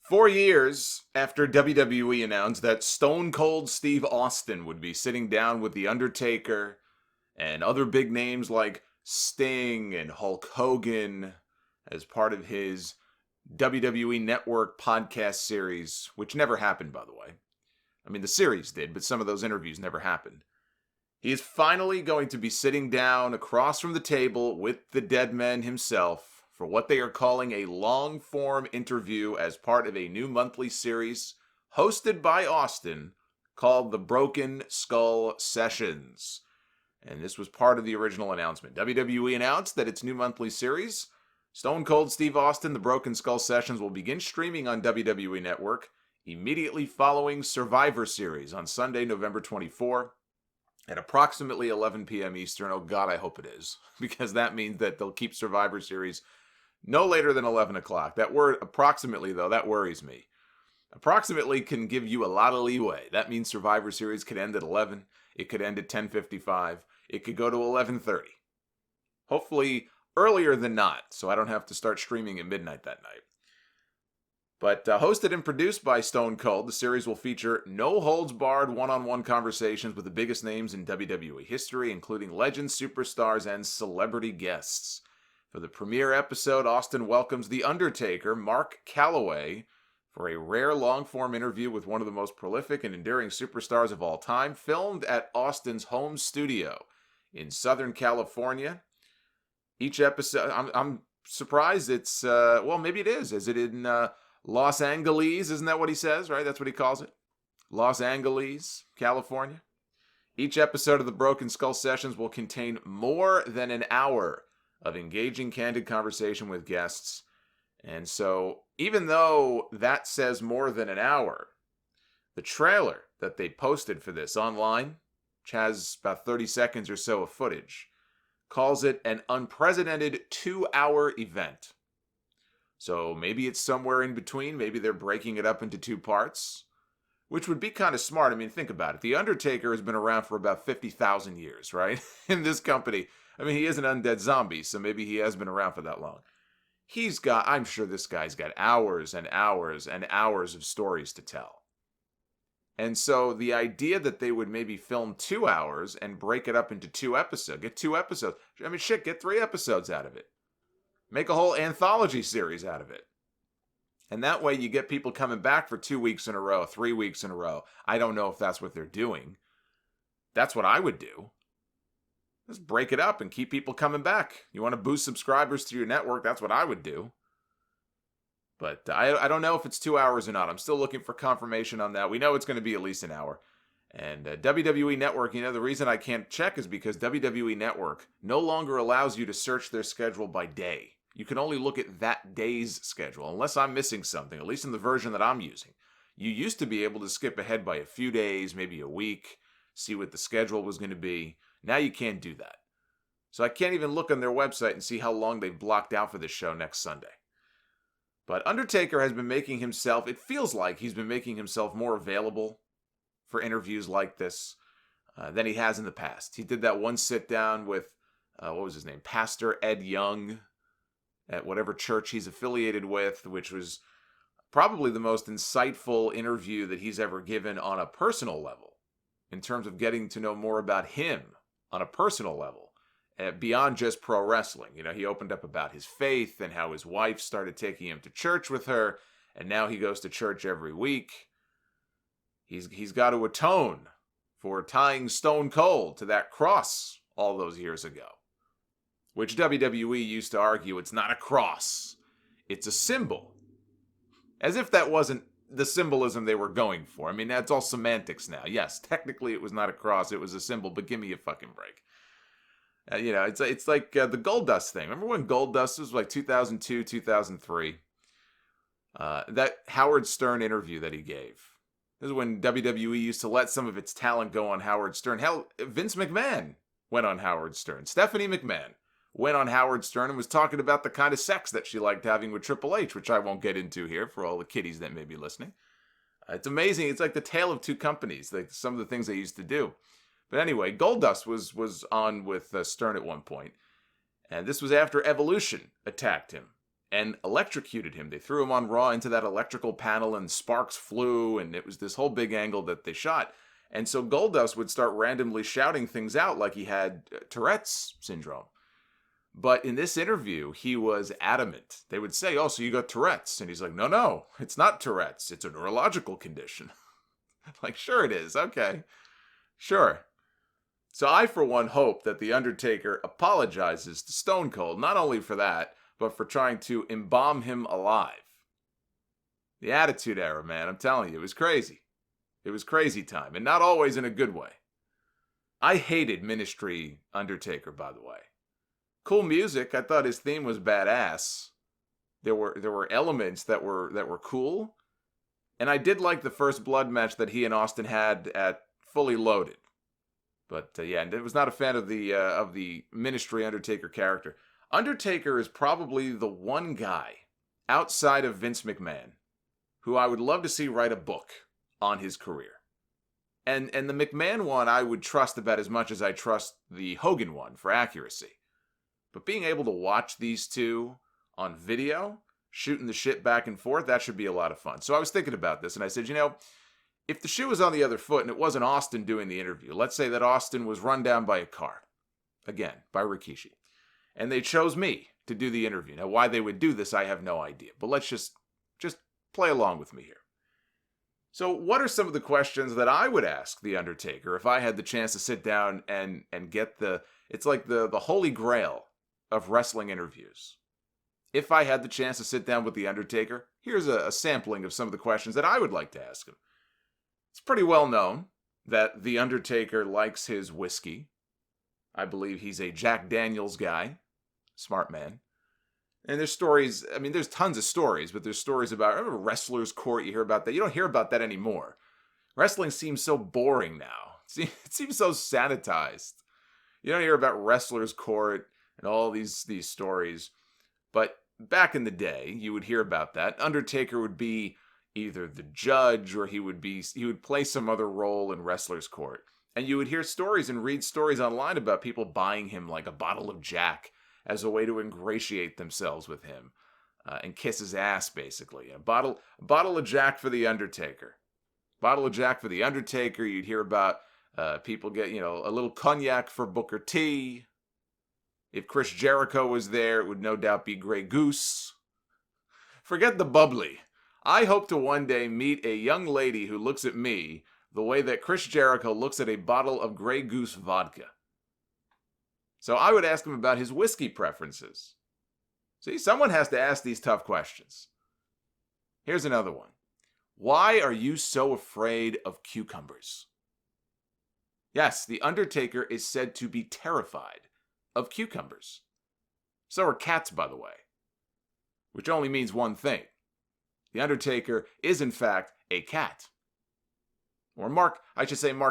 4 years after WWE announced that Stone Cold Steve Austin would be sitting down with The Undertaker and other big names like Sting and Hulk Hogan as part of his WWE Network podcast series, which never happened, by the way. I mean, the series did, but some of those interviews never happened. He is finally going to be sitting down across from the table with the dead man himself for what they are calling a long-form interview as part of a new monthly series hosted by Austin called The Broken Skull Sessions. And this was part of the original announcement. WWE announced that its new monthly series, Stone Cold Steve Austin, The Broken Skull Sessions, will begin streaming on WWE Network immediately following Survivor Series on Sunday, November 24, at approximately 11 p.m. Eastern. Oh God, I hope it is, because that means that they'll keep Survivor Series no later than 11 o'clock. That word, approximately, though, that worries me. Approximately can give you a lot of leeway. That means Survivor Series could end at 11. It could end at 10:55. It could go to 11:30. Hopefully earlier than not, so I don't have to start streaming at midnight that night. But hosted and produced by Stone Cold, the series will feature no-holds-barred one-on-one conversations with the biggest names in WWE history, including legends, superstars, and celebrity guests. For the premiere episode, Austin welcomes The Undertaker, Mark Calloway, for a rare long-form interview with one of the most prolific and enduring superstars of all time, filmed at Austin's home studio in Southern California. Each episode, I'm surprised it's, well, maybe it is. Is it in Los Angeles? Isn't that what he says, right? That's what he calls it. Los Angeles, California. Each episode of the Broken Skull Sessions will contain more than an hour of engaging, candid conversation with guests. And so, even though that says more than an hour, the trailer that they posted for this online, which has about 30 seconds or so of footage, calls it an unprecedented 2-hour event. So maybe it's somewhere in between. Maybe they're breaking it up into two parts, which would be kind of smart. I mean, think about it. The Undertaker has been around for about 50,000 years, right? In this company. I mean, he is an undead zombie, so maybe he has been around for that long. I'm sure this guy's got hours and hours and hours of stories to tell. And so the idea that they would maybe film 2 hours and break it up into 2 episodes, get 2 episodes. I mean, shit, get 3 episodes out of it. Make a whole anthology series out of it. And that way you get people coming back for 2 weeks in a row, 3 weeks in a row. I don't know if that's what they're doing. That's what I would do. Just break it up and keep people coming back. You want to boost subscribers to your network, that's what I would do. But I don't know if it's 2 hours or not. I'm still looking for confirmation on that. We know it's going to be at least an hour. And WWE Network, the reason I can't check is because WWE Network no longer allows you to search their schedule by day. You can only look at that day's schedule, unless I'm missing something, at least in the version that I'm using. You used to be able to skip ahead by a few days, maybe a week, see what the schedule was going to be. Now you can't do that. So I can't even look on their website and see how long they've blocked out for this show next Sunday. But Undertaker has been making himself, it feels like he's been making himself more available for interviews like this than he has in the past. He did that one sit down with, what was his name? Pastor Ed Young at whatever church he's affiliated with, which was probably the most insightful interview that he's ever given on a personal level, in terms of getting to know more about him on a personal level, beyond just pro wrestling. He opened up about his faith and how his wife started taking him to church with her, and now he goes to church every week. He's got to atone for tying Stone Cold to that cross all those years ago, which WWE used to argue it's not a cross, it's a symbol. As if that wasn't the symbolism they were going for. I mean, that's all semantics now. Yes, technically it was not a cross, it was a symbol, but give me a fucking break. It's like the Goldust thing. Remember when Goldust was like 2002, 2003? That Howard Stern interview that he gave. This is when WWE used to let some of its talent go on Howard Stern. Hell, Vince McMahon went on Howard Stern. Stephanie McMahon went on Howard Stern and was talking about the kind of sex that she liked having with Triple H, which I won't get into here for all the kiddies that may be listening. It's amazing. It's like the tale of two companies, like some of the things they used to do. But anyway, Goldust was on with Stern at one point, and this was after Evolution attacked him. and electrocuted him. They threw him on Raw into that electrical panel and sparks flew, and it was this whole big angle that they shot. And so Goldust would start randomly shouting things out like he had Tourette's syndrome. But in this interview, he was adamant. They would say, oh, so you got Tourette's? And he's like, no, it's not Tourette's. It's a neurological condition. Like, sure it is. Okay, sure. So I, for one, hope that The Undertaker apologizes to Stone Cold, not only for that, but for trying to embalm him alive. The Attitude Era, man, I'm telling you, it was crazy. It was crazy time, and not always in a good way. I hated Ministry Undertaker, by the way. Cool music. I thought his theme was badass. There were elements that were cool, and I did like the first blood match that he and Austin had at Fully Loaded. But yeah, and I was not a fan of the Ministry Undertaker character. Undertaker is probably the one guy outside of Vince McMahon who I would love to see write a book on his career. And the McMahon one I would trust about as much as I trust the Hogan one for accuracy. But being able to watch these two on video, shooting the shit back and forth, that should be a lot of fun. So I was thinking about this, and I said, if the shoe was on the other foot and it wasn't Austin doing the interview, let's say that Austin was run down by a car, again, by Rikishi, and they chose me to do the interview. Now, why they would do this, I have no idea, but let's just play along with me here. So what are some of the questions that I would ask The Undertaker if I had the chance to sit down and get it's like the holy grail of wrestling interviews. If I had the chance to sit down with The Undertaker, here's a sampling of some of the questions that I would like to ask him. It's pretty well known that The Undertaker likes his whiskey. I believe he's a Jack Daniels guy. Smart man. And there's stories, there's tons of stories, but there's stories about, remember Wrestler's Court, you hear about that? You don't hear about that anymore. Wrestling seems so boring now. It seems so sanitized. You don't hear about Wrestler's Court and all these stories. But back in the day, you would hear about that. Undertaker would be either the judge or he would play some other role in Wrestler's Court. And you would hear stories and read stories online about people buying him like a bottle of Jack as a way to ingratiate themselves with him and kiss his ass, basically. A bottle of Jack for The Undertaker. Bottle of Jack for The Undertaker. You'd hear about people get, a little cognac for Booker T. If Chris Jericho was there, it would no doubt be Grey Goose. Forget the bubbly. I hope to one day meet a young lady who looks at me the way that Chris Jericho looks at a bottle of Grey Goose vodka. So I would ask him about his whiskey preferences. See, someone has to ask these tough questions. Here's another one. Why are you so afraid of cucumbers? Yes, The Undertaker is said to be terrified of cucumbers. So are cats, by the way. Which only means one thing. The Undertaker is, in fact, a cat. Or Mark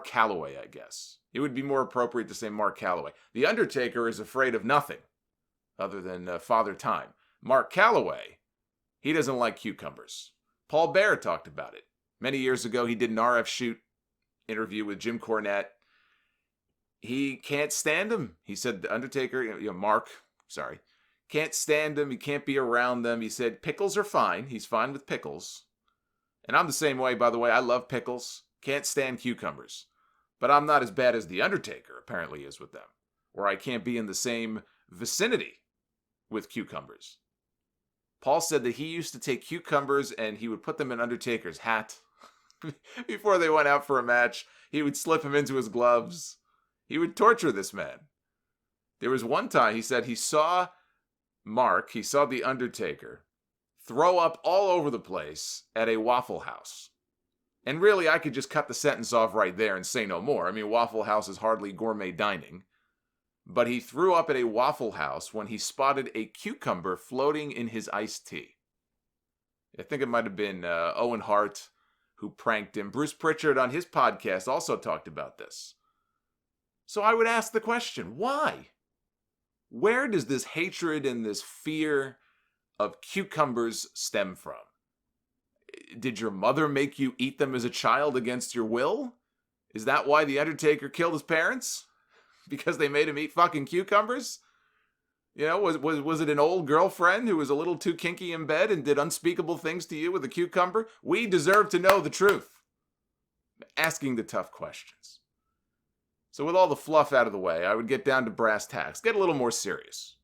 Calloway, I guess. It would be more appropriate to say Mark Calloway. The Undertaker is afraid of nothing other than Father Time. Mark Calloway, he doesn't like cucumbers. Paul Bear talked about it. Many years ago, he did an RF Shoot interview with Jim Cornette. He can't stand them. He said the Undertaker, can't stand them. He can't be around them. He said pickles are fine. He's fine with pickles. And I'm the same way, by the way. I love pickles. Can't stand cucumbers. But I'm not as bad as The Undertaker apparently is with them, where I can't be in the same vicinity with cucumbers. Paul said that he used to take cucumbers and he would put them in Undertaker's hat. Before they went out for a match, he would slip them into his gloves. He would torture this man. There was one time he said he saw The Undertaker, throw up all over the place at a Waffle House. And really, I could just cut the sentence off right there and say no more. Waffle House is hardly gourmet dining. But he threw up at a Waffle House when he spotted a cucumber floating in his iced tea. I think it might have been Owen Hart who pranked him. Bruce Pritchard on his podcast also talked about this. So I would ask the question, why? Where does this hatred and this fear of cucumbers stem from? Did your mother make you eat them as a child against your will? Is that why The Undertaker killed his parents? Because they made him eat fucking cucumbers? You know, was it an old girlfriend who was a little too kinky in bed and did unspeakable things to you with a cucumber? We deserve to know the truth. Asking the tough questions. So with all the fluff out of the way, I would get down to brass tacks, get a little more serious.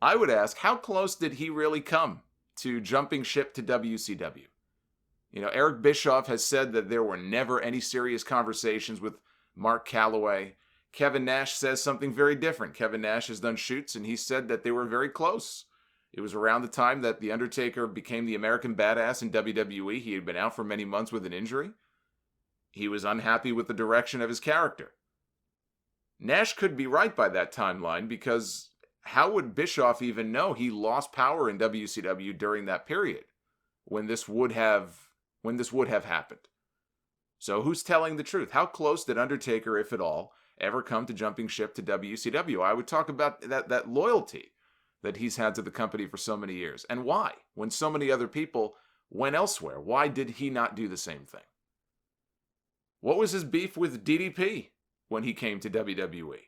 I would ask, how close did he really come to jumping ship to WCW? You know, Eric Bischoff has said that there were never any serious conversations with Mark Calloway. Kevin Nash says something very different. Kevin Nash has done shoots, and he said that they were very close. It was around the time that The Undertaker became the American Badass in WWE. He had been out for many months with an injury. He was unhappy with the direction of his character. Nash could be right by that timeline, because how would Bischoff even know he lost power in WCW during that period when this would have happened? So who's telling the truth? How close did Undertaker, if at all, ever come to jumping ship to WCW? I would talk about that loyalty that he's had to the company for so many years. And why? When so many other people went elsewhere, why did he not do the same thing? What was his beef with DDP when he came to WWE?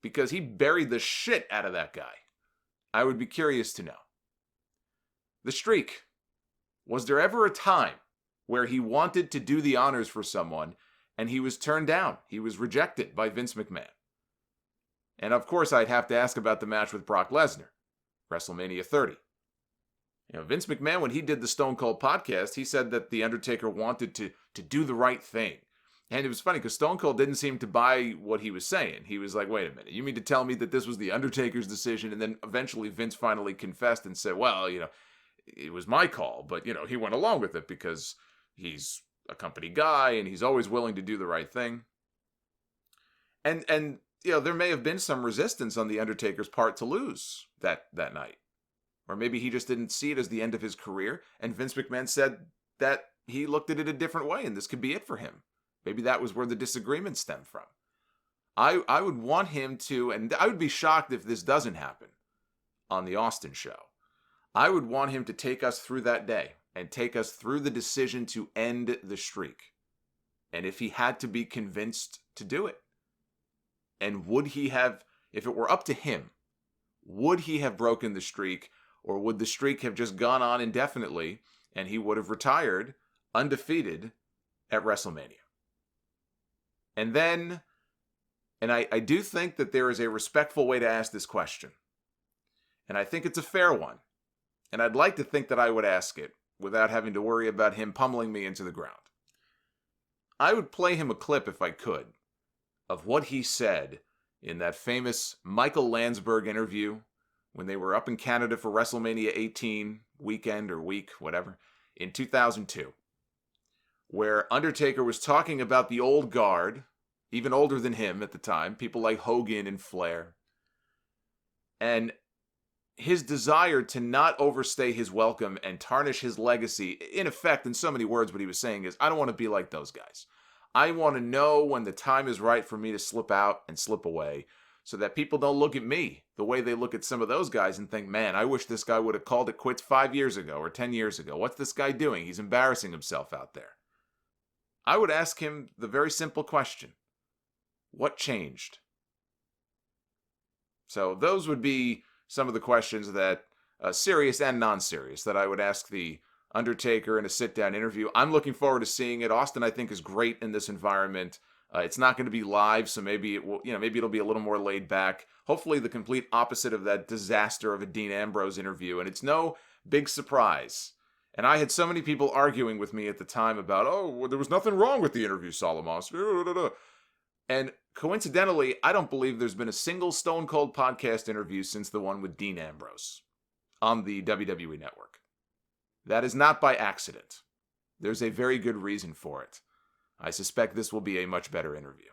Because he buried the shit out of that guy. I would be curious to know. The streak. Was there ever a time where he wanted to do the honors for someone and he was turned down? He was rejected by Vince McMahon. And of course, I'd have to ask about the match with Brock Lesnar, WrestleMania 30. You know, Vince McMahon, when he did the Stone Cold podcast, he said that The Undertaker wanted to do the right thing. And it was funny because Stone Cold didn't seem to buy what he was saying. He was like, wait a minute, you mean to tell me that this was The Undertaker's decision? And then eventually Vince finally confessed and said, well, you know, it was my call, but, you know, he went along with it because he's a company guy and he's always willing to do the right thing. And you know, there may have been some resistance on The Undertaker's part to lose that night. Or maybe he just didn't see it as the end of his career, and Vince McMahon said that he looked at it a different way and this could be it for him. Maybe that was where the disagreement stemmed from. I would want him to, and I would be shocked if this doesn't happen on the Austin show. I would want him to take us through that day and take us through the decision to end the streak. And if he had to be convinced to do it. And would he have, if it were up to him, would he have broken the streak, or would the streak have just gone on indefinitely and he would have retired undefeated at WrestleMania? And then, and I do think that there is a respectful way to ask this question. And I think it's a fair one. And I'd like to think that I would ask it without having to worry about him pummeling me into the ground. I would play him a clip, if I could, of what he said in that famous Michael Landsberg interview when they were up in Canada for WrestleMania 18 weekend or week, whatever, in 2002, where Undertaker was talking about the old guard, even older than him at the time, people like Hogan and Flair, and his desire to not overstay his welcome and tarnish his legacy. In effect, in so many words, what he was saying is, I don't want to be like those guys. I want to know when the time is right for me to slip out and slip away so that people don't look at me the way they look at some of those guys and think, man, I wish this guy would have called it quits 5 years ago or 10 years ago. What's this guy doing? He's embarrassing himself out there. I would ask him the very simple question, what changed? So those would be some of the questions that, serious and non-serious, that I would ask the Undertaker in a sit-down interview. I'm looking forward to seeing it. Austin, I think, is great in this environment. It's not going to be live, so maybe it will, maybe it'll be a little more laid back. Hopefully the complete opposite of that disaster of a Dean Ambrose interview, and it's no big surprise. And I had so many people arguing with me at the time about, well, there was nothing wrong with the interview, Solomonster. And coincidentally, I don't believe there's been a single Stone Cold podcast interview since the one with Dean Ambrose on the WWE Network. That is not by accident. There's a very good reason for it. I suspect this will be a much better interview.